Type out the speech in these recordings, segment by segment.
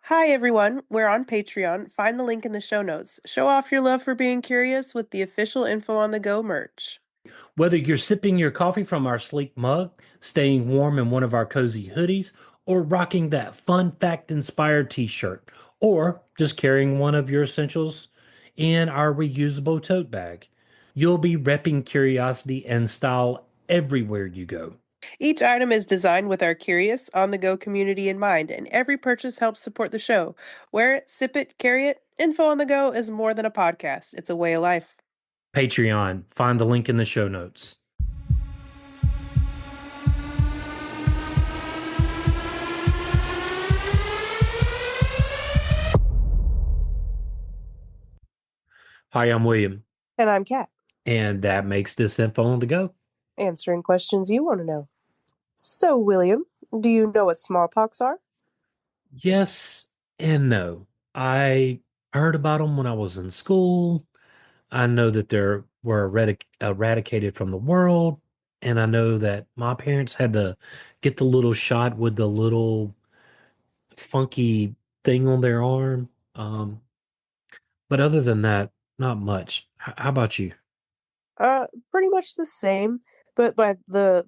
Hi, everyone. We're on Patreon. Find the link in the show notes. Show off your love for being curious with the official Info on the Go merch. Whether you're sipping your coffee from our sleek mug, staying warm in one of our cozy hoodies, or rocking that fun fact inspired t shirt, or just carrying one of your essentials in our reusable tote bag, you'll be repping curiosity and style everywhere you go. Each item is designed with our curious, on the go community in mind, and every purchase helps support the show. Wear it, sip it, carry it. Info on the Go is more than a podcast, it's a way of life. Patreon, find the link in the show notes. Hi, I'm William, And I'm Kat, and that makes this info on the go. answering questions you want to know. So, William, do you know what smallpox are? Yes and no. I heard about them when I was in school. I know that they were eradicated from the world, and I know that my parents had to get the little shot with the little funky thing on their arm. But other than that, not much. How about you? Pretty much the same, but by the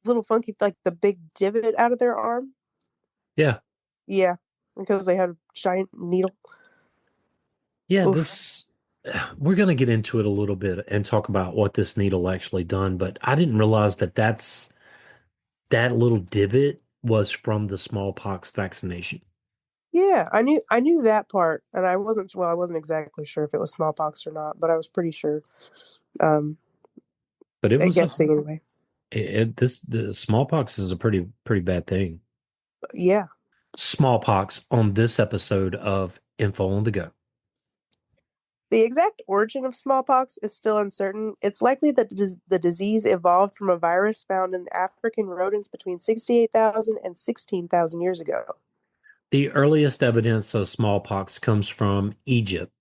little funky, like the big divot out of their arm. Yeah, Yeah, because they had a giant needle. yeah. Oof. This we're gonna get into it a little bit and talk about what this needle actually done. But I didn't realize that little divot was from the smallpox vaccination. Yeah, I knew that part, and I wasn't exactly sure if it was smallpox or not, but I was pretty sure. Um, But it was a Guessing anyway. the smallpox is a pretty bad thing. Yeah, Smallpox on this episode of Info on the Go. the exact origin of smallpox is still uncertain. It's likely that the disease evolved from a virus found in African rodents between 68,000 and 16,000 years ago. The earliest evidence of smallpox comes from Egypt.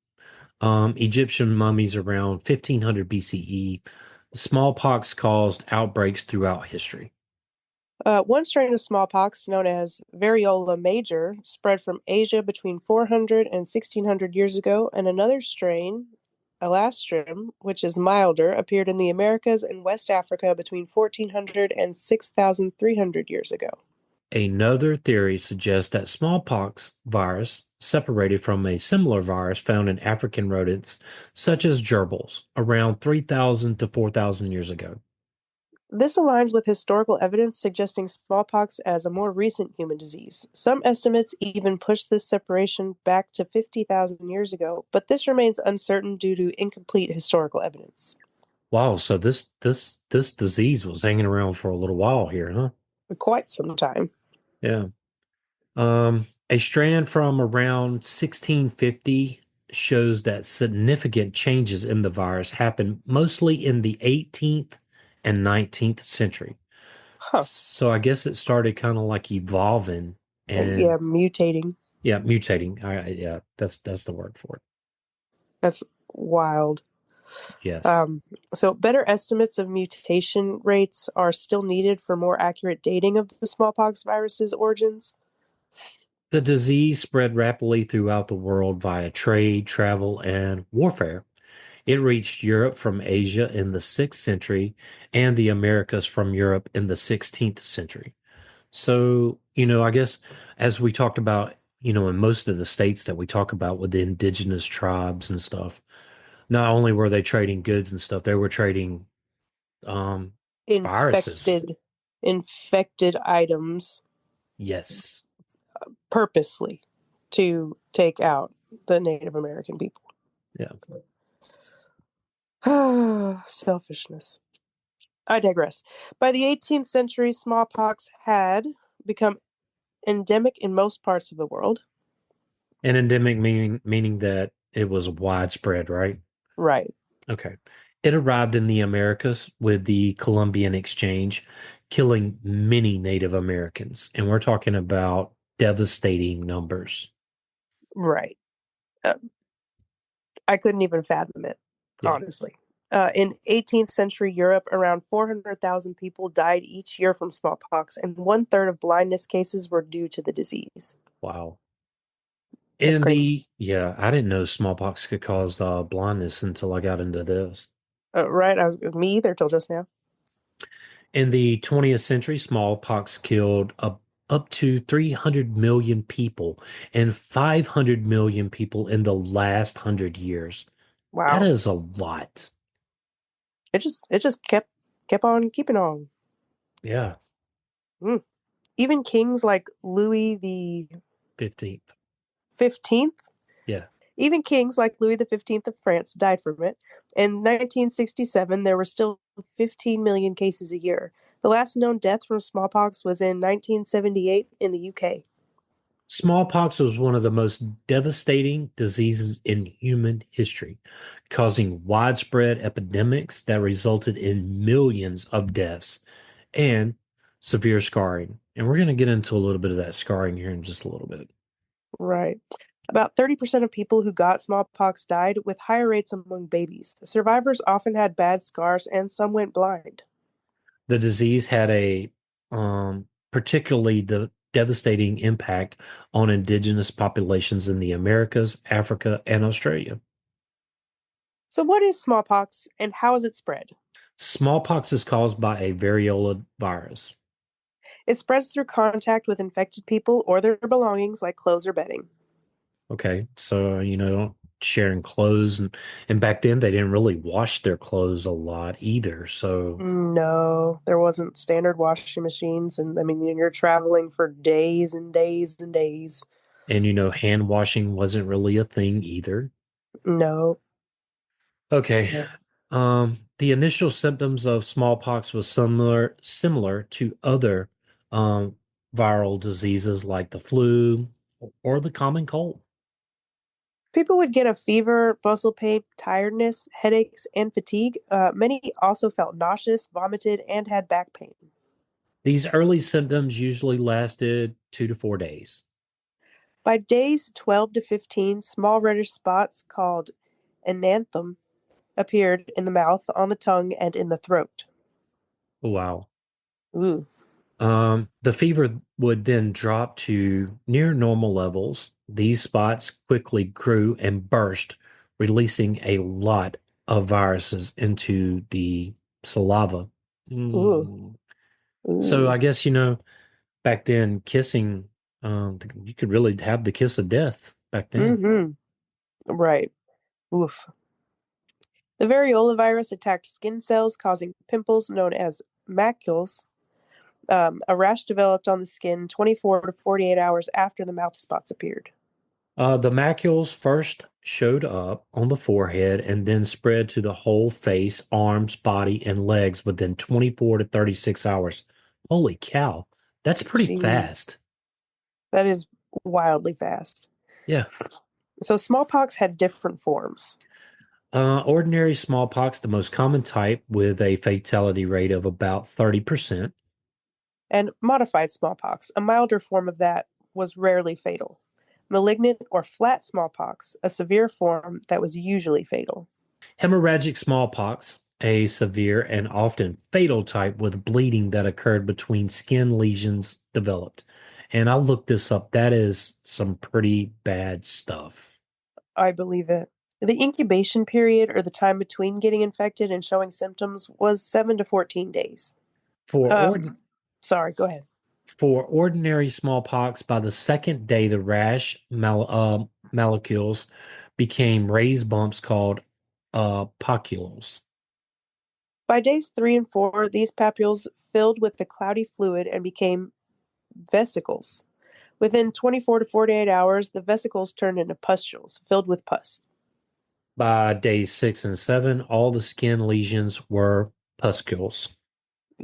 Egyptian mummies around 1500 BCE. Smallpox caused outbreaks throughout history. One strain of smallpox, known as variola major, spread from Asia between 400 and 1600 years ago, and another strain, elastrum, which is milder, appeared in the Americas and West Africa between 1400 and 6300 years ago. Another theory suggests that smallpox virus separated from a similar virus found in African rodents, such as gerbils, around 3,000 to 4,000 years ago. This aligns with historical evidence suggesting smallpox as a more recent human disease. Some estimates even push this separation back to 50,000 years ago, but this remains uncertain due to incomplete historical evidence. Wow, so this disease was hanging around for a little while here, huh? For quite some time. Yeah. A strand from around 1650 shows that significant changes in the virus happened mostly in the 18th and 19th century. Huh. So I guess it started kind of like evolving Yeah, and mutating. yeah, mutating. Yeah, that's the word for it. That's wild. Yes. Um, so, better estimates of mutation rates are still needed for more accurate dating of the smallpox virus's origins. The disease spread rapidly throughout the world via trade, travel, and warfare. It reached Europe from Asia in the 6th century and the Americas from Europe in the 16th century. So, I guess as we talked about, in most of the states that we talk about with the indigenous tribes and stuff, not only were they trading goods and stuff, they were trading um viruses. Infected, infected items Yes. purposely to take out the Native American people. Yeah. Selfishness. I digress. By the 18th century, smallpox had become endemic in most parts of the world. And endemic meaning that it was widespread, right? Right. Okay. It arrived in the Americas with the Columbian Exchange, killing many Native Americans. And we're talking about devastating numbers. Right. Uh, I couldn't even fathom it, Yeah. honestly. In 18th century Europe, around 400,000 people died each year from smallpox, and one third of blindness cases were due to the disease. Wow. That's crazy. Yeah, I didn't know smallpox could cause blindness until I got into this. Right, I was me either till just now. In the 20th century, smallpox killed up to 300 million people and 500 million people in the last 100 years. That Wow. is a lot. It just kept on keeping on. Yeah, Mm. Even kings like Louis the 15th. 15th, Yeah. even kings like Louis the 15th of France died from it. In 1967, there were still 15 million cases a year. The last known death from smallpox was in 1978 in the UK. Smallpox was one of the most devastating diseases in human history, causing widespread epidemics that resulted in millions of deaths and severe scarring. And we're going to get into a little bit of that scarring here in just a little bit. Right. About 30% of people who got smallpox died, with higher rates among babies. Survivors often had bad scars and some went blind. The disease had a particularly devastating impact on indigenous populations in the Americas, Africa, and Australia. So, what is smallpox and how is it spread? Smallpox is caused by a variola virus. It spreads through contact with infected people or their belongings like clothes or bedding. Okay, so don't sharing clothes, and back then they didn't really wash their clothes a lot either. So, No, there wasn't standard washing machines. And I mean, you're traveling for days and days and days. and hand washing wasn't really a thing either. No. Okay. No. The initial symptoms of smallpox was similar to other um viral diseases like the flu or the common cold. People would get a fever, muscle pain, tiredness, headaches, and fatigue. Many also felt nauseous, vomited, and had back pain. These early symptoms usually lasted 2 to 4 days. By days 12 to 15, small reddish spots called enanthem appeared in the mouth, on the tongue, and in the throat. Wow. Ooh. The fever would then drop to near normal levels. These spots quickly grew and burst, releasing a lot of viruses into the saliva. Ooh. Mm. So Ooh. I guess, back then kissing, you could really have the kiss of death back then. Mm-hmm. Right. Oof. The variola virus attacked skin cells, causing pimples known as macules. A rash developed on the skin 24 to 48 hours after the mouth spots appeared. The macules first showed up on the forehead and then spread to the whole face, arms, body, and legs within 24 to 36 hours. Holy cow, that's pretty Gee, fast. that is wildly fast. Yeah. So smallpox had different forms. Ordinary smallpox, the most common type, with a fatality rate of about 30%. And modified smallpox, a milder form of that, was rarely fatal. Malignant or flat smallpox, a severe form that was usually fatal. Hemorrhagic smallpox, a severe and often fatal type with bleeding that occurred between skin lesions developed. And I looked this up. That is some pretty bad stuff. I believe it. The incubation period, or the time between getting infected and showing symptoms, was 7 to 14 days. For ord Um, Sorry, go ahead. for ordinary smallpox, by the second day, the rash molecules became raised bumps called papules. By days 3 and 4, these papules filled with the cloudy fluid and became vesicles. Within 24 to 48 hours, the vesicles turned into pustules filled with pus. By day 6 and 7, all the skin lesions were pustules.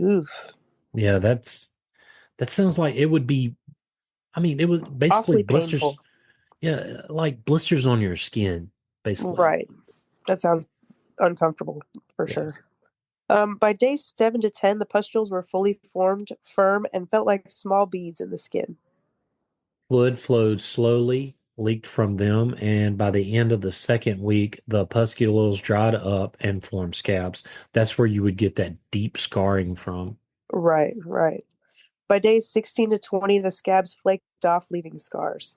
Oof. Yeah, that sounds like it would be. I mean, it was basically Awfully blisters. painful. Yeah, like blisters on your skin, basically. Right. That sounds uncomfortable for Yeah. sure. By day 7 to 10, the pustules were fully formed, firm, and felt like small beads in the skin. Fluid flowed slowly, leaked from them, and by the end of the second week, the pustules dried up and formed scabs. That's where you would get that deep scarring from. Right, right. By days 16 to 20, the scabs flaked off, leaving scars.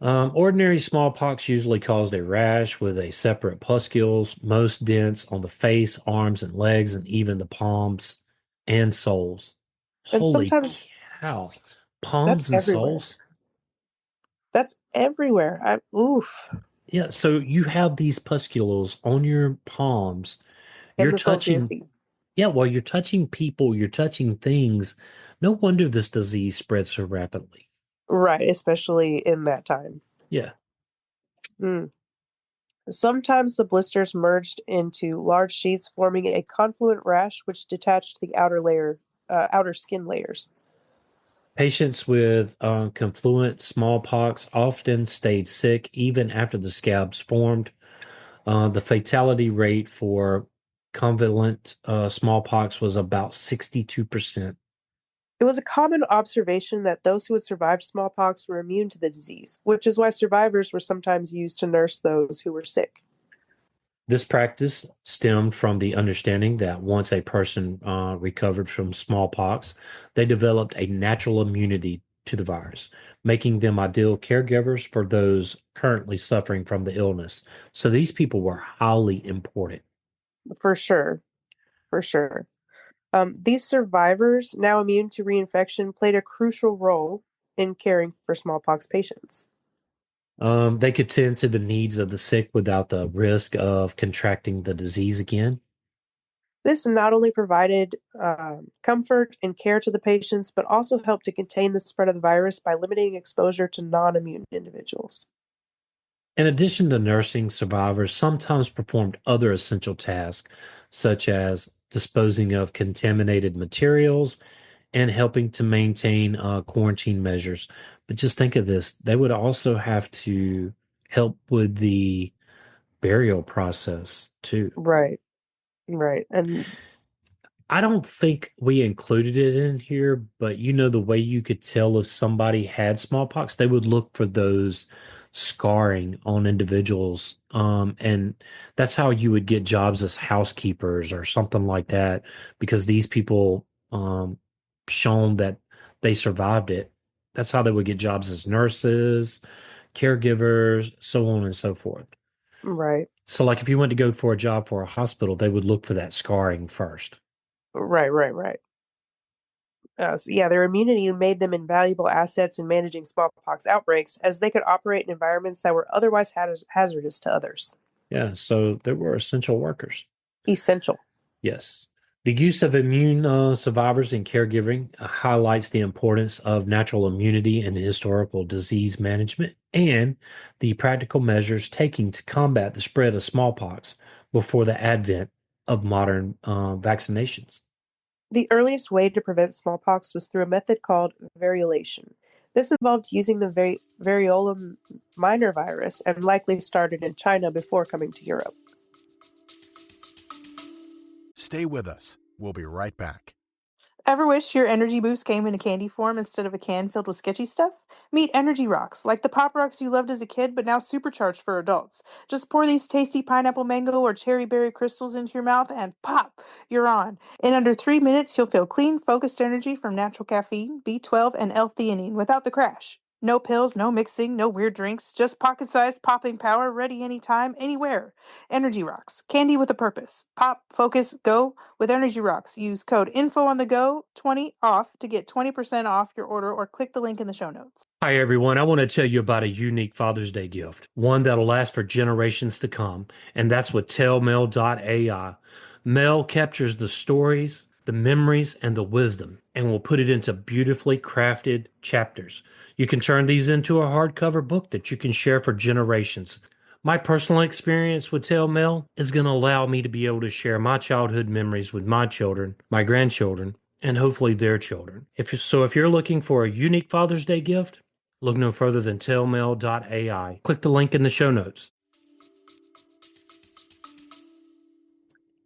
Ordinary smallpox usually caused a rash with a separate pustules, most dense on the face, arms, and legs, and even the palms and soles. And Holy sometimes cow. that's Palms and everywhere. soles? That's everywhere. Oof. Yeah, so you have these pustules on your palms. You're And the soles of your touching, feet. yeah, well, you're touching people, you're touching things. No wonder this disease spreads so rapidly. Right, especially in that time. Yeah. Mm. Sometimes the blisters merged into large sheets, forming a confluent rash which detached the outer skin layers. Patients with confluent smallpox often stayed sick even after the scabs formed. The fatality rate for convalescent smallpox was about 62%. It was a common observation that those who had survived smallpox were immune to the disease, which is why survivors were sometimes used to nurse those who were sick. This practice stemmed from the understanding that once a person recovered from smallpox, they developed a natural immunity to the virus, making them ideal caregivers for those currently suffering from the illness. So these people were highly important. For sure, for sure. These survivors, now immune to reinfection, played a crucial role in caring for smallpox patients. They could tend to the needs of the sick without the risk of contracting the disease again. This not only provided comfort and care to the patients, but also helped to contain the spread of the virus by limiting exposure to non immune individuals. In addition to nursing, survivors sometimes performed other essential tasks, such as disposing of contaminated materials and helping to maintain quarantine measures. But just think of this, they would also have to help with the burial process too. Right, right. And I don't think we included it in here, but the way you could tell if somebody had smallpox, they would look for those scarring on individuals. And that's how you would get jobs as housekeepers or something like that, because these people shown that they survived it. That's how they would get jobs as nurses, caregivers, so on and so forth. right, So, like if you went to go for a job for a hospital, they would look for that scarring first. right. So yeah, their immunity made them invaluable assets in managing smallpox outbreaks, as they could operate in environments that were otherwise hazardous to others. Yeah, so they were essential workers. Essential. Yes. The use of immune survivors in caregiving highlights the importance of natural immunity in historical disease management and the practical measures taken to combat the spread of smallpox before the advent of modern vaccinations. The earliest way to prevent smallpox was through a method called variolation. This involved using the variola minor virus and likely started in China before coming to Europe. Stay with us. We'll be right back. Ever wish your energy boost came in a candy form instead of a can filled with sketchy stuff? Meet Energy Rocks, like the Pop Rocks you loved as a kid, but now supercharged for adults. Just pour these tasty pineapple mango or cherry berry crystals into your mouth and pop, you're on. In under 3 minutes, you'll feel clean, focused energy from natural caffeine, B12, and L-theanine without the crash. No pills, no mixing, no weird drinks, just pocket-sized popping power, ready anytime, anywhere. Energy Rocks, candy with a purpose. Pop, focus, go with Energy Rocks. Use code info on the go 20 off to get 20% off your order or click the link in the show notes. Hi, everyone. I want to tell you about a unique Father's Day gift, one that'll last for generations to come, and that's with tellmail.ai. Mail captures the stories, the memories, and the wisdom, and will put it into beautifully crafted chapters. You can turn these into a hardcover book that you can share for generations. My personal experience with Tellmail is going to allow me to be able to share my childhood memories with my children, my grandchildren, and hopefully their children. If you're looking for a unique Father's Day gift, look no further than tellmail.ai. Click the link in the show notes.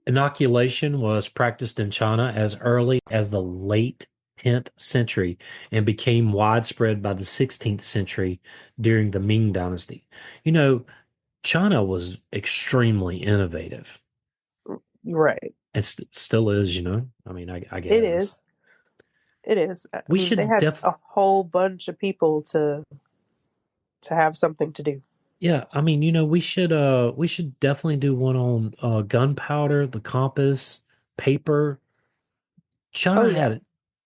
Inoculation was practiced in China as early as the late 10th century and became widespread by the 16th century during the Ming Dynasty. You know, China was extremely innovative. Right. It still is, I mean, I It guess. is. It is. I We mean, they should had a def whole bunch of people to to have something to do. Yeah, I mean, we should definitely do one on gunpowder, the compass, paper. Oh China yeah. had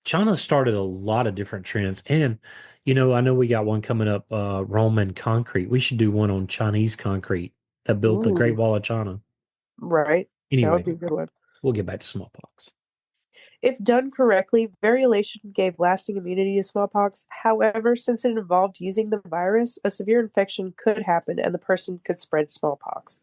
China started a lot of different trends. And I know we got one coming up, Roman concrete. We should do one on Chinese concrete that built the Great Ooh, Wall of China. right. That would Anyway, be a good one. we'll get back to smallpox. If done correctly, variolation gave lasting immunity to smallpox. However, since it involved using the virus, a severe infection could happen and the person could spread smallpox.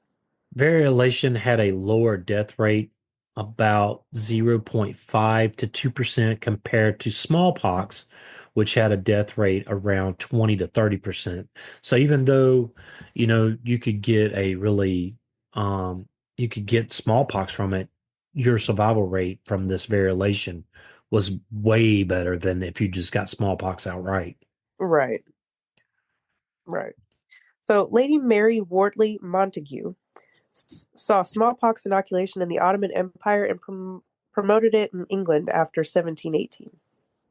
Variolation had a lower death rate, about 0.5 to 2% compared to smallpox, which had a death rate around 20 to 30%. So even though, you could get you could get smallpox from it, your survival rate from this variolation was way better than if you just got smallpox outright. Right, right. So, Lady Mary Wortley Montagu saw smallpox inoculation in the Ottoman Empire and promoted it in England after 1718.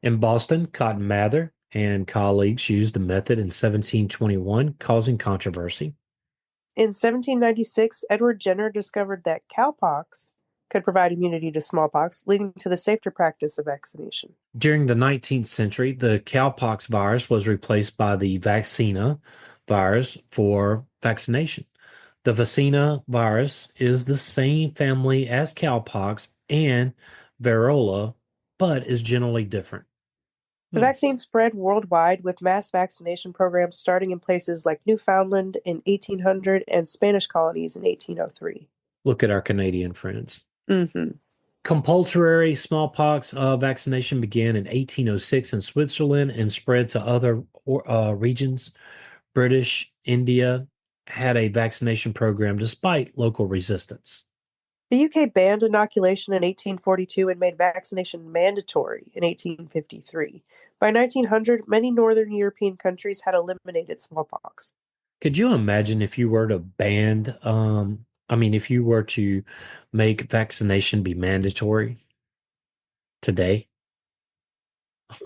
In Boston, Cotton Mather and colleagues used the method in 1721, causing controversy. In 1796, Edward Jenner discovered that cowpox could provide immunity to smallpox, leading to the safer practice of vaccination. During the 19th century, the cowpox virus was replaced by the vaccina virus for vaccination. The vaccina virus is the same family as cowpox and variola, but is generally different. The Hmm. vaccine spread worldwide with mass vaccination programs starting in places like Newfoundland in 1800 and Spanish colonies in 1803. Look at our Canadian friends. Mm-hmm. Compulsory smallpox vaccination began in 1806 in Switzerland and spread to other regions. British India had a vaccination program despite local resistance. The UK banned inoculation in 1842 and made vaccination mandatory in 1853. By 1900, many northern European countries had eliminated smallpox. Could you imagine if you were to if you were to make vaccination be mandatory today?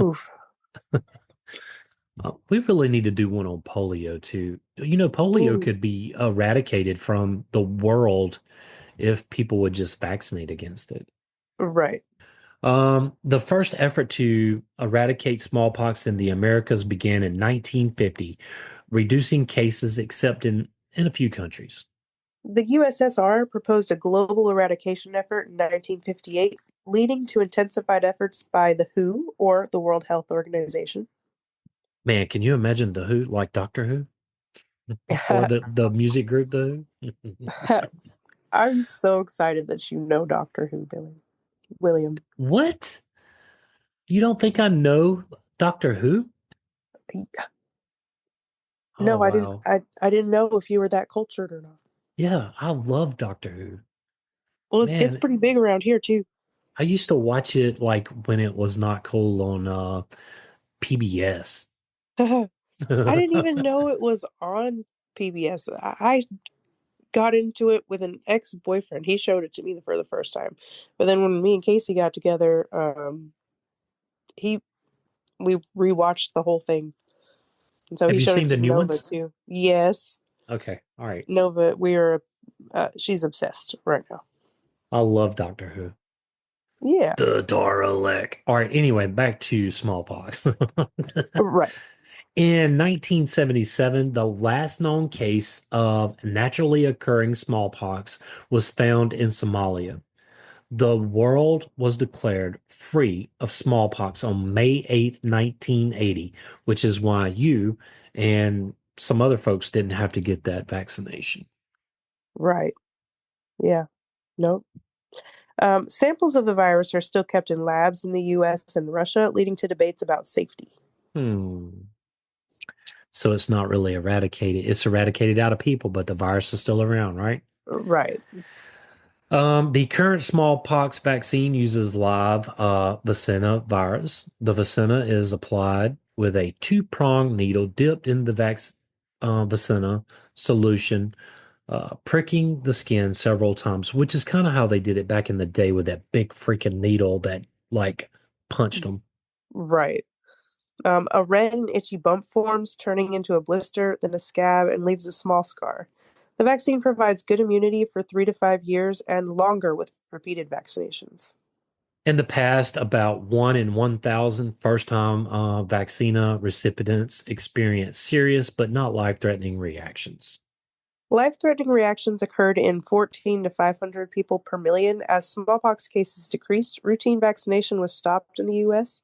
Oof. We really need to do one on polio too. Polio Ooh, could be eradicated from the world if people would just vaccinate against it. right. The first effort to eradicate smallpox in the Americas began in 1950, reducing cases except in a few countries. The USSR proposed a global eradication effort in 1958, leading to intensified efforts by the WHO, or the World Health Organization. Man, can you imagine the Who, like Doctor Who, or the music group The Who? I'm so excited that you know Doctor Who, Billy. William. What? You don't think I know Doctor Who? Oh No, I didn't wow. I didn't know if you were that cultured or not. Yeah, I love Doctor Who. Well, it's Man, pretty big around here too. I used to watch it like when it was not cool on PBS. I didn't even know it was on PBS. I got into it with an ex-boyfriend. He showed it to me for the first time. But then when me and Casey got together, he we rewatched the whole thing. And so Have he you showed seen it the to new Nova ones? too. Yes. Okay, all right. Nova, we are she's obsessed right now. I love Doctor Who. Yeah. The Dalek. All right, anyway, back to smallpox. Right. In 1977, the last known case of naturally occurring smallpox was found in Somalia. The world was declared free of smallpox on May 8th, 1980, which is why you and some other folks didn't have to get that vaccination. Right. Yeah. Nope. Samples of the virus are still kept in labs in the US and Russia, leading to debates about safety. Hmm. So it's not really eradicated. It's eradicated out of people, but the virus is still around, right? Right. The current smallpox vaccine uses live vacina virus. The vacina is applied with a two-pronged needle dipped in the vacina solution, pricking the skin several times, which is kind of how they did it back in the day with that big freaking needle that like punched them. Right. A red and itchy bump forms, turning into a blister, then a scab, and leaves a small scar. The vaccine provides good immunity for 3 to 5 years and longer with repeated vaccinations. In the past, about 1 in 1,000 first-time vaccina recipients experience serious but not life-threatening reactions. Life-threatening reactions occurred in 14 to 500 people per million. As smallpox cases decreased, routine vaccination was stopped in the US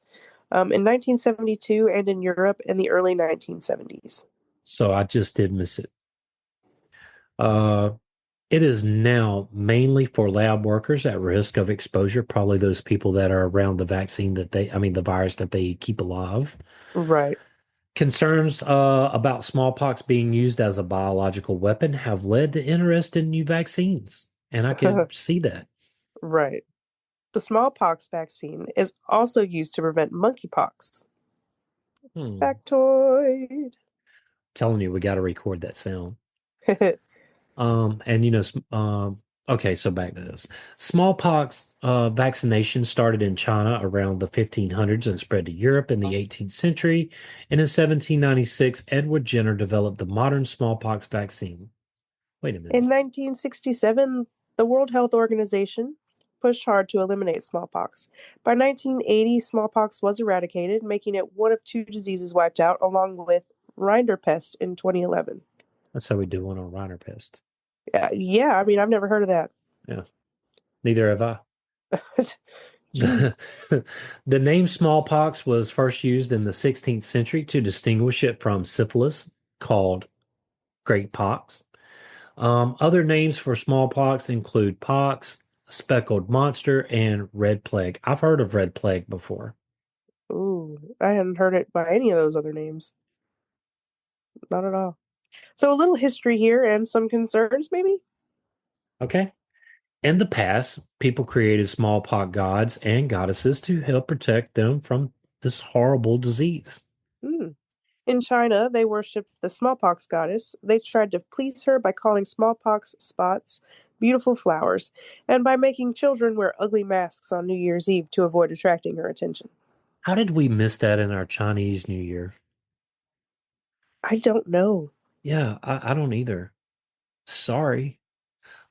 in 1972 and in Europe in the early 1970s. So I just did miss it. Uh, it is now mainly for lab workers at risk of exposure, probably those people that are around the vaccine the virus that they keep alive. Right. Concerns about smallpox being used as a biological weapon have led to interest in new vaccines, and I could see that. Right. The smallpox vaccine is also used to prevent monkeypox. Hmm. Factoid. Telling you, we got to record that sound. And okay, so back to this. Smallpox vaccination started in China around the 1500s and spread to Europe in the 18th century. And in 1796, Edward Jenner developed the modern smallpox vaccine. Wait a In minute. 1967, the World Health Organization pushed hard to eliminate smallpox. By 1980, smallpox was eradicated, making it one of two diseases wiped out, along with rinderpest in 2011. That's how we do one on Reiner Pest. Yeah, I mean, I've never heard of that. Yeah, neither have I. Gee. The name smallpox was first used in the 16th century to distinguish it from syphilis, called great pox. Other names for smallpox include pox, speckled monster, and red plague. I've heard of red plague before. Ooh, I hadn't heard it by any of those other names. Not at all. So a little history here and some concerns, maybe? Okay. In the past, people created smallpox gods and goddesses to help protect them from this horrible disease. Hmm. In China, they worshipped the smallpox goddess. They tried to please her by calling smallpox spots beautiful flowers, and by making children wear ugly masks on New Year's Eve to avoid attracting her attention. How did we miss that in our Chinese New Year? I don't know. Yeah, I don't either. Sorry.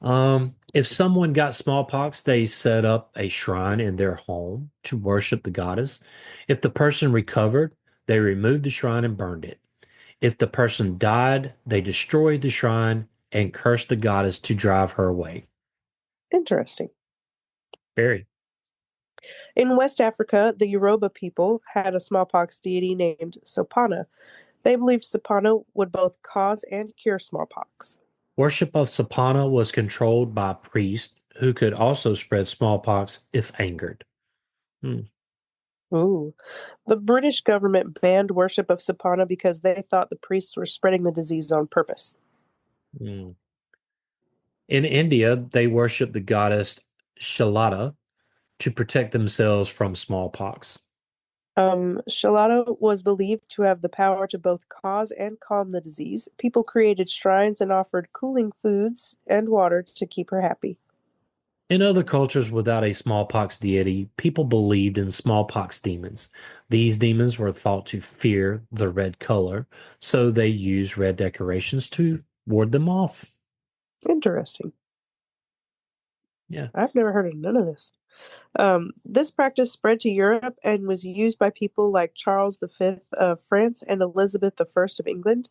If someone got smallpox, they set up a shrine in their home to worship the goddess. If the person recovered, they removed the shrine and burned it. If the person died, they destroyed the shrine and cursed the goddess to drive her away. Interesting. Very. In West Africa, the Yoruba people had a smallpox deity named Sopana. They believed Sopana would both cause and cure smallpox. Worship of Sapana was controlled by priests who could also spread smallpox if angered. Hmm. Ooh. The British government banned worship of Sopana because they thought the priests were spreading the disease on purpose. Hmm. In India, they worship the goddess Shalata to protect themselves from smallpox. Shalata was believed to have the power to both cause and calm the disease. People created shrines and offered cooling foods and water to keep her happy. In other cultures without a smallpox deity, people believed in smallpox demons. These demons were thought to fear the red color, so they used red decorations to ward them off. Interesting. Yeah. I've never heard of none of this. This practice spread to Europe and was used by people like Charles V of France and Elizabeth I of England.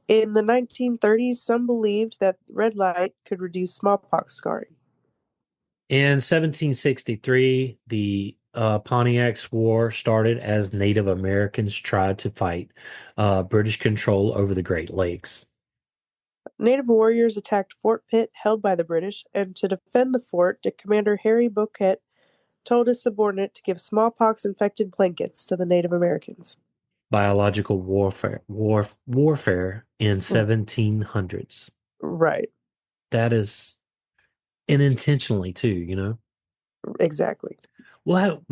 In the 1930s, some believed that red light could reduce smallpox scarring. In 1763, the Pontiac's War started as Native Americans tried to fight British control over the Great Lakes. Native warriors attacked Fort Pitt, held by the British, and to defend the fort, Commander Harry Bouquet told his subordinate to give smallpox-infected blankets to the Native Americans. Biological warfare in 1700s. Right, That is, and intentionally too, exactly. Well,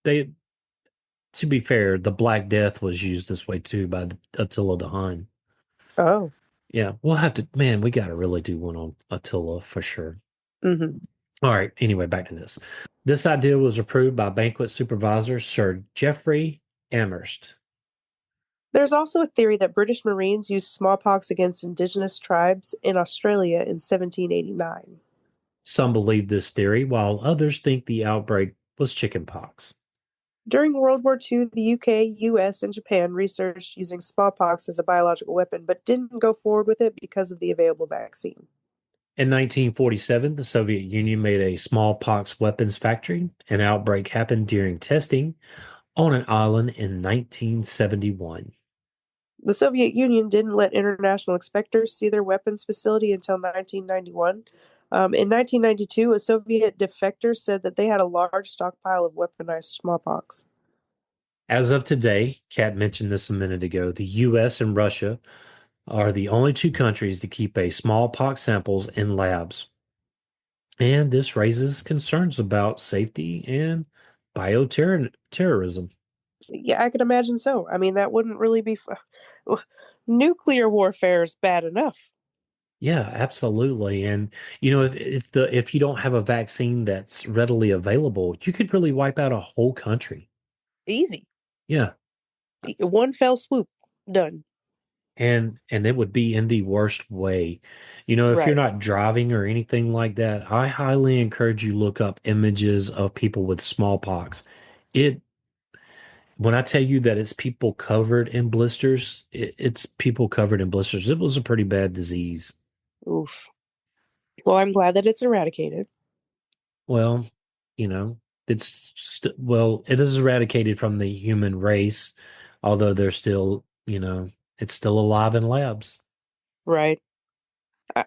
they, to be fair, the Black Death was used this way too by Attila the Hun. Oh, Yeah, we'll have to, man, we got to really do one on Attila for sure. mm-hmm. All right. Anyway, back to this. This idea was approved by banquet supervisor Sir Geoffrey Amherst. There's also a theory that British Marines used smallpox against indigenous tribes in Australia in 1789. Some believe this theory, while others think the outbreak was chickenpox. During World War II, the UK, US, and Japan researched using smallpox as a biological weapon, but didn't go forward with it because of the available vaccine. In 1947, the Soviet Union made a smallpox weapons factory. An outbreak happened during testing on an island in 1971. The Soviet Union didn't let international inspectors see their weapons facility until 1991. In 1992, a Soviet defector said that they had a large stockpile of weaponized smallpox. As of today, Kat mentioned this a minute ago, the US and Russia are the only two countries to keep a smallpox samples in labs. And this raises concerns about safety and bioterrorism. Yeah, I could imagine so. I mean, that wouldn't really be. Nuclear warfare is bad enough. Yeah, absolutely. And if you don't have a vaccine that's readily available, you could really wipe out a whole country. Easy. Yeah. One fell swoop. Done. And it would be in the worst way. If you're Right. not driving or anything like that, I highly encourage you look up images of people with smallpox. It When I tell you that it's people covered in blisters, it's people covered in blisters. It was a pretty bad disease. Oof. Well, I'm glad that it's eradicated. Well, you know, it is eradicated from the human race, although they're still, it's still alive in labs. Right.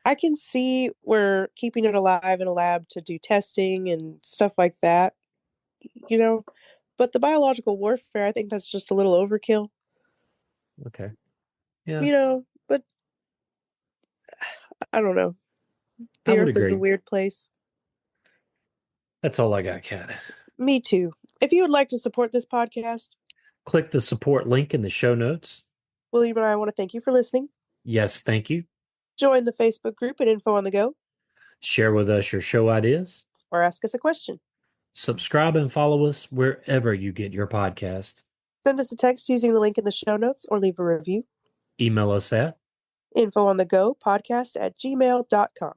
I can see where keeping it alive in a lab to do testing and stuff like that, you know, but the biological warfare, I think that's just a little overkill, Okay. Yeah, but I don't know. I The would earth is a agree. weird place. That's all I got, Kat. Me too. If you would like to support this podcast, Click the support link in the show notes. William and I want to thank you for listening. Yes, thank you. Join the Facebook group at Info on the Go Share with us your show ideas. or ask us a question. Subscribe and follow us wherever you get your podcast. Send us a text using the link in the show notes or leave a review. Email us at, Info on the Go podcast@gmail.com.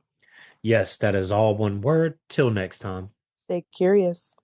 yes, that is all one word. Till next time. Stay curious.